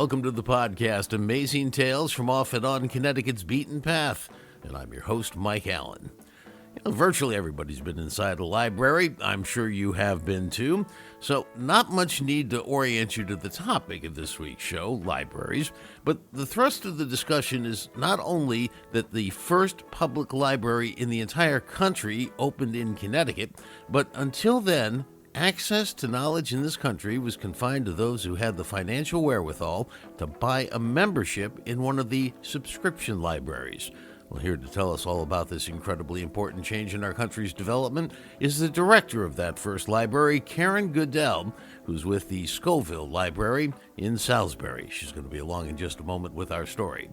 Welcome to the podcast, Amazing Tales from Off and On Connecticut's Beaten Path. And I'm your host, Mike Allen. Virtually everybody's been inside a library. I'm sure you have been too. So not much need to orient you to the topic of this week's show, libraries. But the thrust of the discussion is not only that the first public library in the entire country opened in Connecticut, but until then, access to knowledge in this country was confined to those who had the financial wherewithal to buy a membership in one of the subscription libraries. Well, here to tell us all about this incredibly important change in our country's development is the director of that first library, Karen Goodell, who's with the Scoville Library in Salisbury. She's going to be along in just a moment with our story.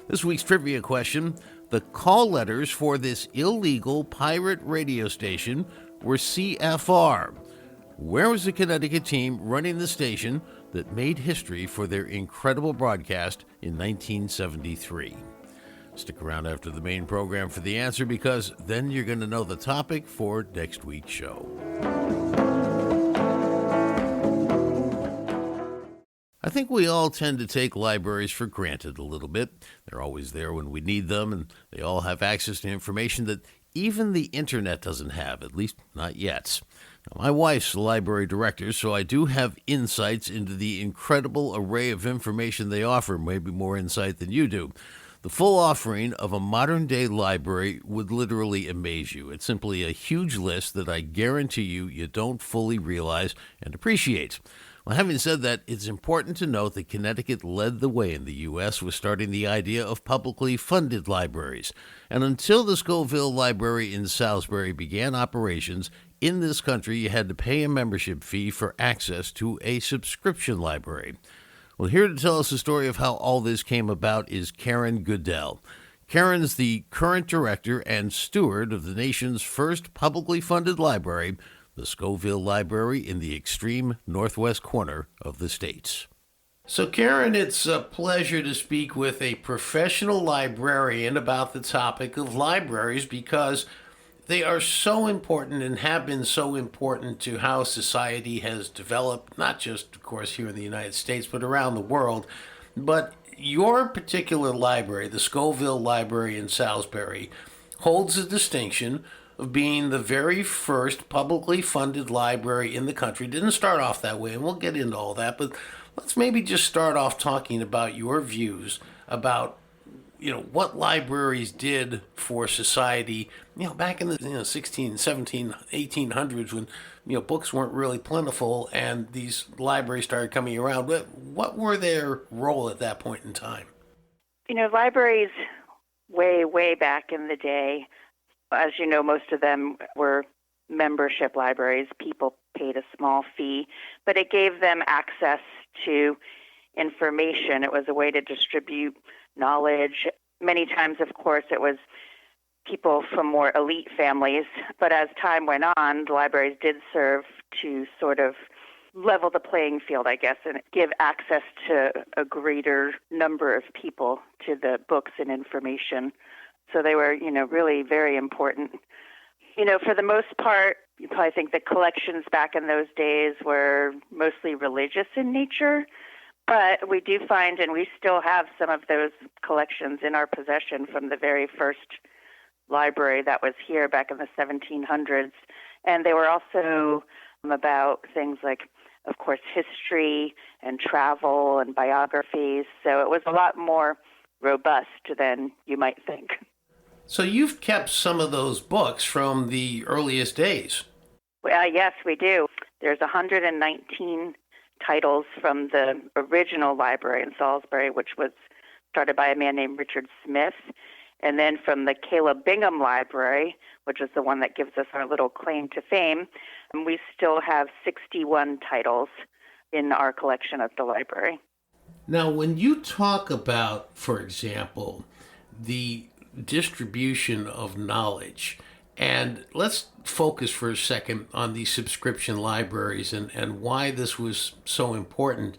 This week's trivia question: the call letters for this illegal pirate radio station were CFR. Where was the Connecticut team running the station that made history for their incredible broadcast in 1973? Stick around after the main program for the answer, because then you're going to know the topic for next week's show. I think we all tend to take libraries for granted a little bit. They're always there when we need them, and they all have access to information that even the internet doesn't have, at least not yet. Now, my wife's the library director, so I do have insights into the incredible array of information they offer, maybe more insight than you do. The full offering of a modern-day library would literally amaze you. It's simply a huge list that I guarantee you don't fully realize and appreciate. Well, having said that, it's important to note that Connecticut led the way in the U.S. with starting the idea of publicly funded libraries. And until the Scoville Library in Salisbury began operations, in this country you had to pay a membership fee for access to a subscription library. Well, here to tell us the story of how all this came about is Karen Goodell. Karen's the current director and steward of the nation's first publicly funded library, the Scoville Library in the extreme northwest corner of the state. So, Karen, it's a pleasure to speak with a professional librarian about the topic of libraries, because they are so important and have been so important to how society has developed, not just, of course, here in the United States, but around the world. But your particular library, the Scoville Library in Salisbury, holds the distinction of being the very first publicly funded library in the country. Didn't start off that way, and we'll get into all that, but let's maybe just start off talking about your views about what libraries did for society, back in the 16, 17, 1800s, when, books weren't really plentiful and these libraries started coming around. What were their role at that point in time? Libraries way, way back in the day, as you know, most of them were membership libraries. People paid a small fee, but it gave them access to information. It was a way to distribute knowledge. Many times, of course, it was people from more elite families, but as time went on, the libraries did serve to sort of level the playing field, I guess, and give access to a greater number of people to the books and information. So they were, really very important. For the most part, you probably think the collections back in those days were mostly religious in nature. But we do find, and we still have some of those collections in our possession from the very first library that was here back in the 1700s. And they were also about things like, of course, history and travel and biographies. So it was a lot more robust than you might think. So you've kept some of those books from the earliest days. Well, yes, we do. There's 119 titles from the original library in Salisbury, which was started by a man named Richard Smith, and then from the Caleb Bingham Library, which is the one that gives us our little claim to fame, and we still have 61 titles in our collection at the library. Now, when you talk about, for example, the distribution of knowledge, and let's focus for a second on these subscription libraries and why this was so important.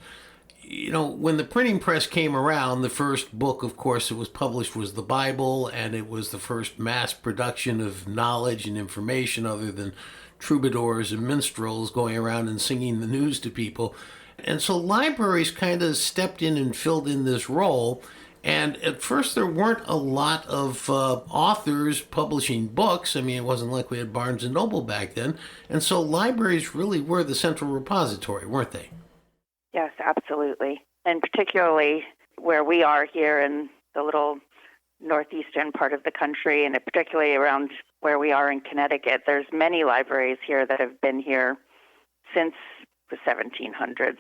When the printing press came around, the first book, of course, that was published was the Bible, and it was the first mass production of knowledge and information other than troubadours and minstrels going around and singing the news to people. And so libraries kind of stepped in and filled in this role. And at first, there weren't a lot of authors publishing books. I mean, it wasn't like we had Barnes and Noble back then. And so libraries really were the central repository, weren't they? Yes, absolutely. And particularly where we are here in the little northeastern part of the country, and particularly around where we are in Connecticut, there's many libraries here that have been here since the 1700s.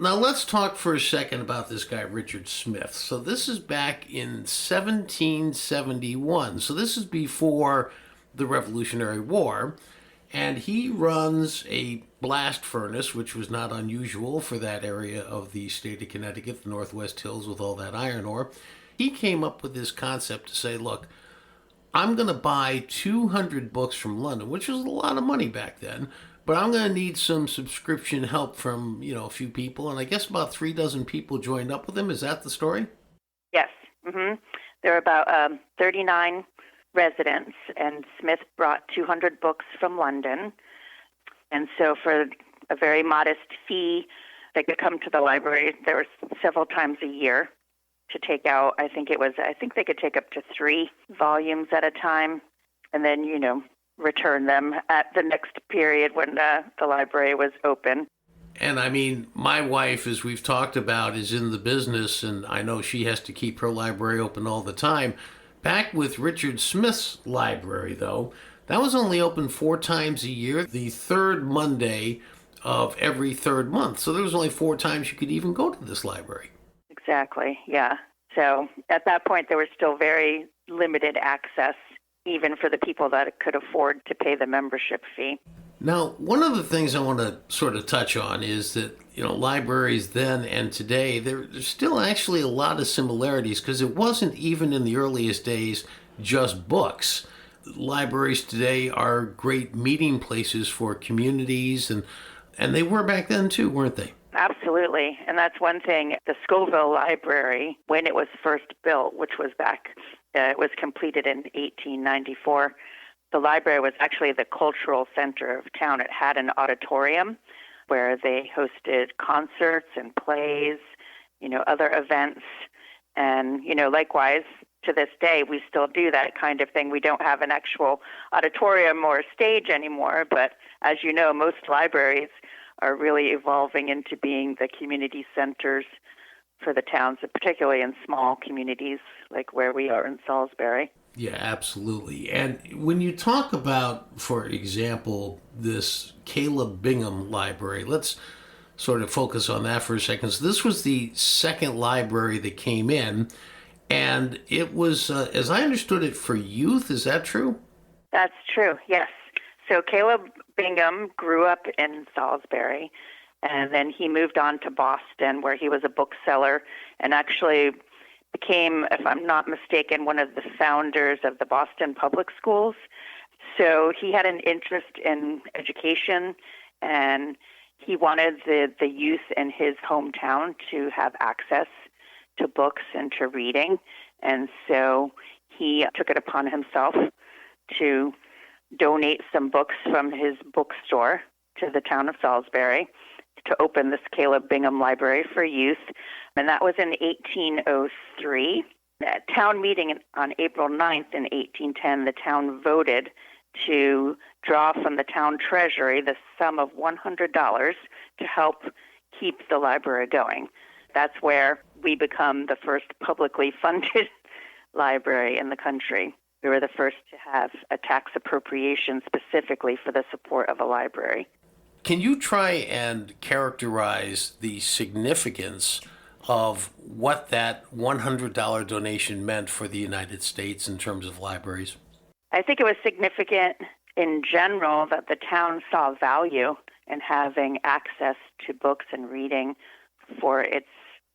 Now let's talk for a second about this guy, Richard Smith. So this is back in 1771. So this is before the Revolutionary War. And he runs a blast furnace, which was not unusual for that area of the state of Connecticut, the Northwest Hills with all that iron ore. He came up with this concept to say, look, I'm going to buy 200 books from London, which was a lot of money back then. But I'm going to need some subscription help from, a few people. And I guess about 36 people joined up with him. Is that the story? Yes. There are about 39 residents, and Smith brought 200 books from London. And so for a very modest fee, they could come to the library. There were several times a year to take out, I think they could take up to 3 volumes at a time. And then, return them at the next period when the library was open. And I mean, my wife, as we've talked about, is in the business, and I know she has to keep her library open all the time. Back with Richard Smith's library, though, that was only open 4 times a year, the third Monday of every third month. So there was only 4 times you could even go to this library. Exactly, yeah. So at that point, there was still very limited access, even for the people that could afford to pay the membership fee. Now, one of the things I want to sort of touch on is that, libraries then and today, there's still actually a lot of similarities because it wasn't even in the earliest days just books. Libraries today are great meeting places for communities, and they were back then too, weren't they? Absolutely. And that's one thing. The Scoville Library, when it was first built, which was it was completed in 1894, the library was actually the cultural center of town. It had an auditorium where they hosted concerts and plays, other events. And, likewise, to this day, we still do that kind of thing. We don't have an actual auditorium or stage anymore, but as you know, most libraries are really evolving into being the community centers for the towns, particularly in small communities like where we are in Salisbury. Yeah, absolutely. And when you talk about, for example, this Caleb Bingham Library, let's sort of focus on that for a second. So this was the second library that came in, and it was, as I understood it, for youth. Is that true? That's true, yes. So Caleb Bingham grew up in Salisbury, and then he moved on to Boston, where he was a bookseller and actually became, if I'm not mistaken, one of the founders of the Boston Public Schools. So he had an interest in education, and he wanted the youth in his hometown to have access to books and to reading. And so he took it upon himself to donate some books from his bookstore to the town of Salisbury to open this Caleb Bingham Library for Youth. And that was in 1803. At town meeting on April 9th in 1810, the town voted to draw from the town treasury the sum of $100 to help keep the library going. That's where we become the first publicly funded library in the country. We were the first to have a tax appropriation specifically for the support of a library. Can you try and characterize the significance of what that $100 donation meant for the United States in terms of libraries? I think it was significant in general that the town saw value in having access to books and reading for its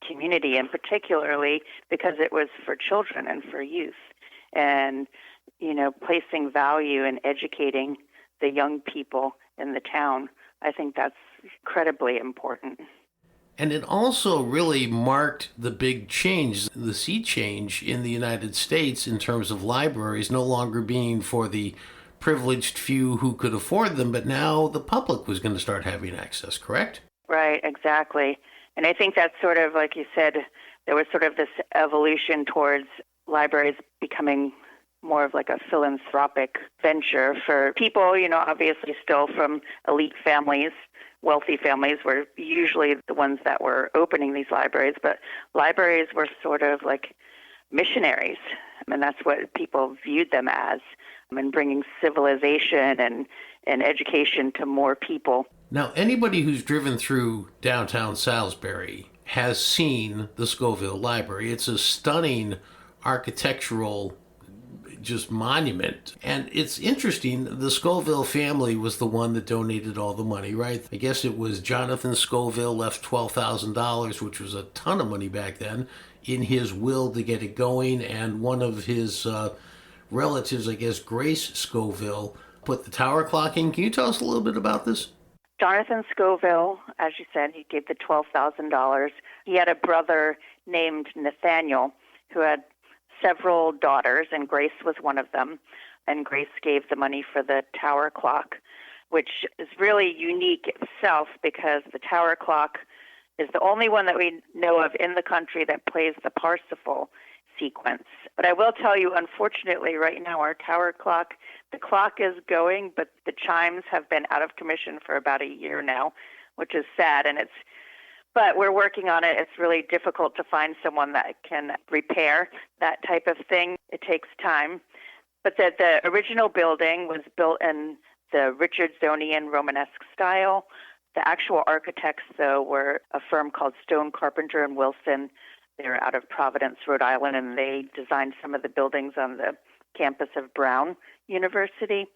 community, and particularly because it was for children and for youth. And, placing value in educating the young people in the town, I think that's incredibly important. And it also really marked the big change, the sea change in the United States in terms of libraries no longer being for the privileged few who could afford them, but now the public was going to start having access, correct? Right, exactly. And I think that's sort of, like you said, there was sort of this evolution towards libraries becoming more of like a philanthropic venture for people, obviously still from elite families. Wealthy families were usually the ones that were opening these libraries, but libraries were sort of like missionaries. I mean, that's what people viewed them as, and bringing civilization and education to more people. Now, anybody who's driven through downtown Salisbury has seen the Scoville Library. It's a stunning architectural just monument. And it's interesting, the Scoville family was the one that donated all the money, right? I guess it was Jonathan Scoville left $12,000, which was a ton of money back then, in his will to get it going. And one of his relatives, I guess, Grace Scoville, put the tower clock in. Can you tell us a little bit about this? Jonathan Scoville, as you said, he gave the $12,000. He had a brother named Nathaniel who had several daughters, and Grace was one of them. And Grace gave the money for the tower clock, which is really unique itself because the tower clock is the only one that we know of in the country that plays the Parsifal sequence. But I will tell you, unfortunately, right now our tower clock, the clock is going, but the chimes have been out of commission for about a year now, which is sad. But we're working on it. It's really difficult to find someone that can repair that type of thing. It takes time. But the original building was built in the Richardsonian Romanesque style. The actual architects, though, were a firm called Stone Carpenter and Wilson. They're out of Providence, Rhode Island, and they designed some of the buildings on the campus of Brown University.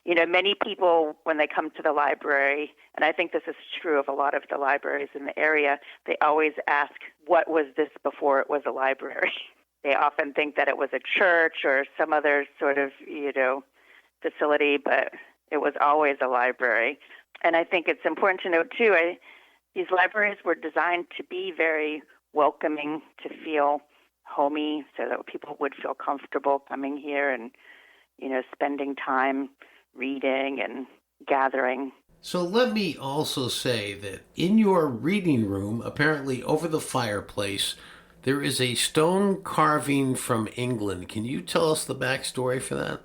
Many people, when they come to the library, and I think this is true of a lot of the libraries in the area, they always ask, what was this before it was a library? They often think that it was a church or some other sort of, facility, but it was always a library. And I think it's important to note, too, these libraries were designed to be very welcoming, to feel homey, so that people would feel comfortable coming here and, spending time reading and gathering. So let me also say that in your reading room, apparently over the fireplace, there is a stone carving from England. Can you tell us the backstory for that?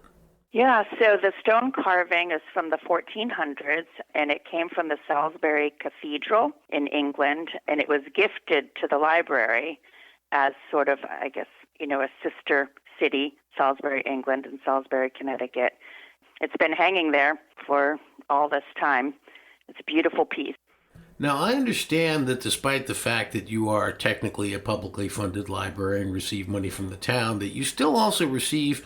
Yeah, so the stone carving is from the 1400s, and it came from the Salisbury Cathedral in England, and it was gifted to the library as sort of, I guess, a sister city, Salisbury, England, and Salisbury, Connecticut. It's been hanging there for all this time. It's a beautiful piece. Now, I understand that despite the fact that you are technically a publicly funded library and receive money from the town, that you still also receive,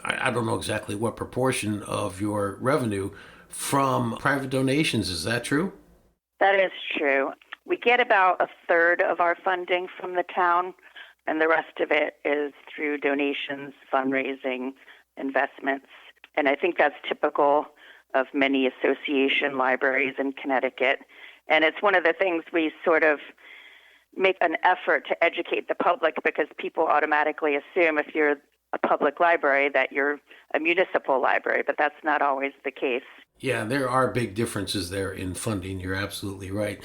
I don't know exactly what proportion of your revenue, from private donations. Is that true? That is true. We get about a third of our funding from the town, and the rest of it is through donations, fundraising, investments. And I think that's typical of many association libraries in Connecticut. And it's one of the things we sort of make an effort to educate the public, because people automatically assume if you're a public library that you're a municipal library, but that's not always the case. Yeah, there are big differences there in funding. You're absolutely right.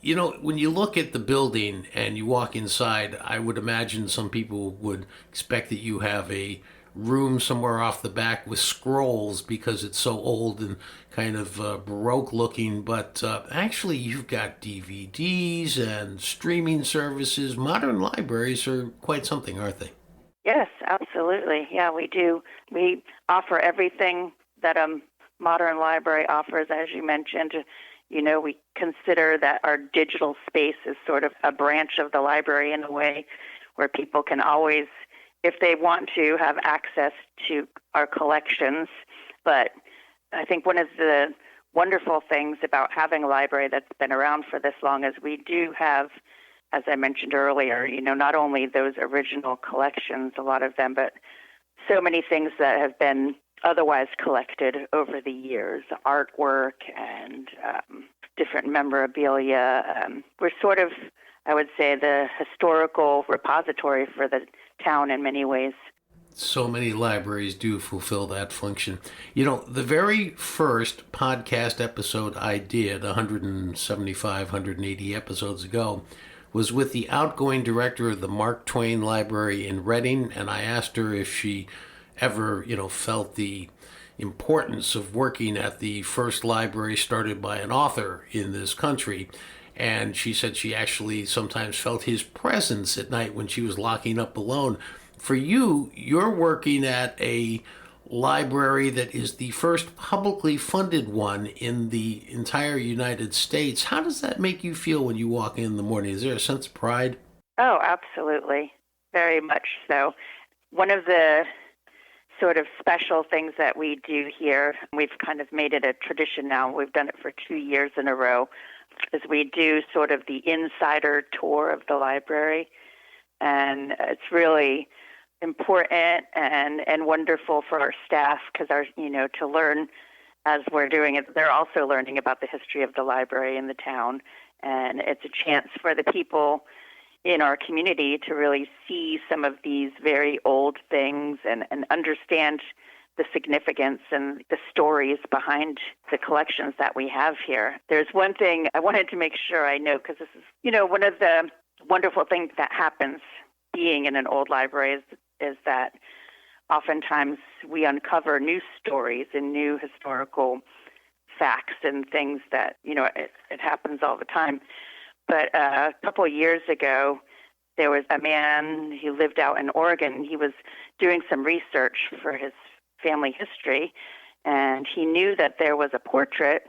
When you look at the building and you walk inside, I would imagine some people would expect that you have a room somewhere off the back with scrolls because it's so old and kind of Baroque looking, but actually you've got DVDs and streaming services. Modern libraries are quite something, aren't they? Yes, absolutely. Yeah, we do. We offer everything that a modern library offers, as you mentioned. We consider that our digital space is sort of a branch of the library in a way, where people can always, if they want to, have access to our collections. But I think one of the wonderful things about having a library that's been around for this long is we do have, as I mentioned earlier, not only those original collections, a lot of them, but so many things that have been otherwise collected over the years, artwork and different memorabilia. We're sort of, I would say, the historical repository for the town in many ways. So many libraries do fulfill that function. You know, the very first podcast episode I did, 175, 180 episodes ago, was with the outgoing director of the Mark Twain Library in Reading, and I asked her if she ever, felt the importance of working at the first library started by an author in this country. And she said she actually sometimes felt his presence at night when she was locking up alone. For you, you're working at a library that is the first publicly funded one in the entire United States. How does that make you feel when you walk in the morning? Is there a sense of pride? Oh, absolutely. Very much so. One of the sort of special things that we do here, we've kind of made it a tradition now, we've done it for 2 years in a row, is we do sort of the insider tour of the library. And it's really important and wonderful for our staff because to learn as we're doing it. They're also learning about the history of the library in the town, and it's a chance for the people in our community to really see some of these very old things and understand the significance and the stories behind the collections that we have here. There's one thing I wanted to make sure I know, because this is, one of the wonderful things that happens being in an old library is that oftentimes we uncover new stories and new historical facts and things that, it happens all the time. But a couple of years ago, there was a man who lived out in Oregon. He was doing some research for his family history, and he knew that there was a portrait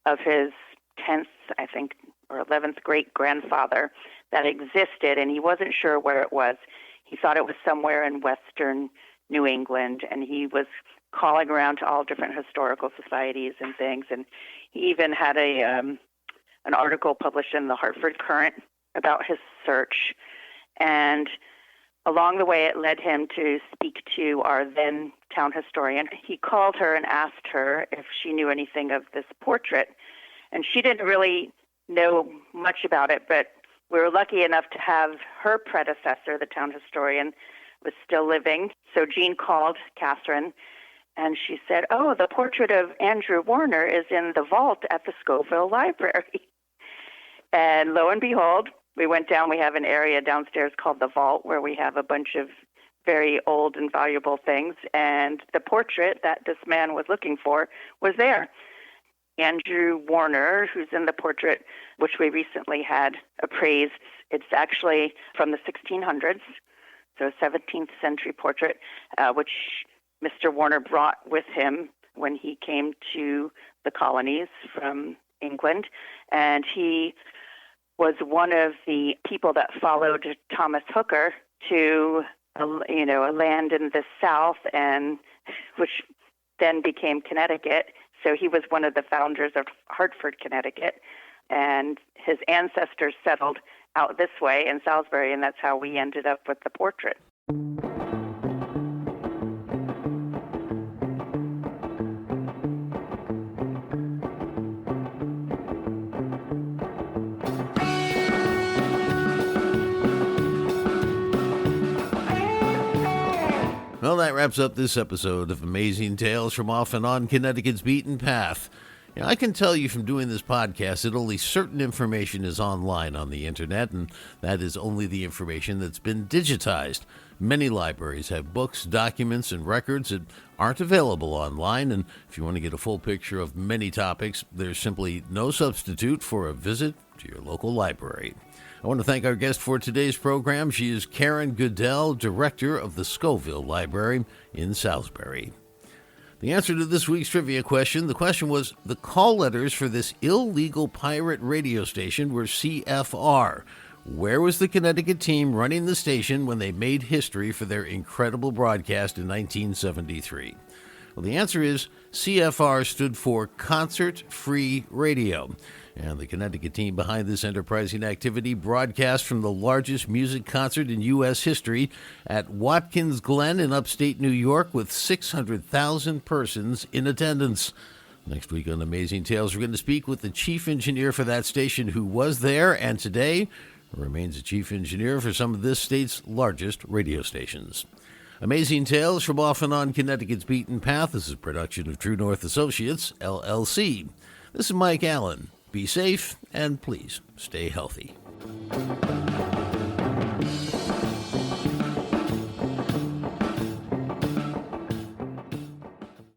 of his 10th, I think, or 11th great-grandfather that existed, and he wasn't sure where it was. He thought it was somewhere in western New England, and he was calling around to all different historical societies and things, and he even had an article published in the Hartford Courant about his search. And along the way, it led him to speak to our then town historian. He called her and asked her if she knew anything of this portrait, and she didn't really know much about it, but we were lucky enough to have her predecessor, the town historian, was still living. So Jean called Catherine, and she said, "Oh, the portrait of Andrew Warner is in the vault at the Scoville Library." And lo and behold, we went down. We have an area downstairs called the vault where we have a bunch of very old and valuable things. And the portrait that this man was looking for was there. Andrew Warner, who's in the portrait, which we recently had appraised. It's actually from the 1600s, so a 17th century portrait, which Mr. Warner brought with him when he came to the colonies from England. And he was one of the people that followed Thomas Hooker to a land in the South, and which then became Connecticut. So he was one of the founders of Hartford, Connecticut, and his ancestors settled out this way in Salisbury, and that's how we ended up with the portrait. Well, that wraps up this episode of Amazing Tales from Off and On Connecticut's Beaten Path. I can tell you from doing this podcast that only certain information is online on the internet, and that is only the information that's been digitized. Many libraries have books, documents, and records that aren't available online, and if you want to get a full picture of many topics, there's simply no substitute for a visit to your local library. I want to thank our guest for today's program. She is Karen Goodell, director of the Scoville Library in Salisbury. The answer to this week's trivia question, the question was, the call letters for this illegal pirate radio station were CFR. Where was the Connecticut team running the station when they made history for their incredible broadcast in 1973? Well, the answer is CFR stood for Concert Free Radio. And the Connecticut team behind this enterprising activity broadcast from the largest music concert in U.S. history at Watkins Glen in upstate New York with 600,000 persons in attendance. Next week on Amazing Tales, we're going to speak with the chief engineer for that station who was there and today remains the chief engineer for some of this state's largest radio stations. Amazing Tales from Off and On Connecticut's Beaten Path is a production of True North Associates, LLC. This is Mike Allen. Be safe and please stay healthy.